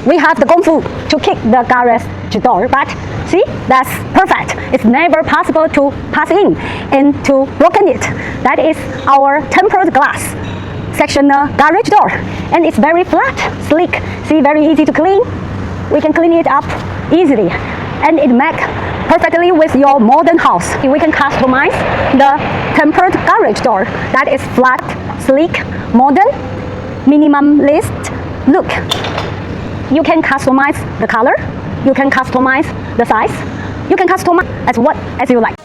we have the功夫to kick the garage door, but see, that's perfect. It's never possible to pass in and to broken it. That is our tempered glass sectional garage door, and it's very flat, sleek. See, very easy to clean. We can clean it up easily, and it makes perfectly with your modern house. We can customize the tempered garage door that is flat, sleek, modern, minimalist look. You can customize the color, you can customize the size, you can customize as you like.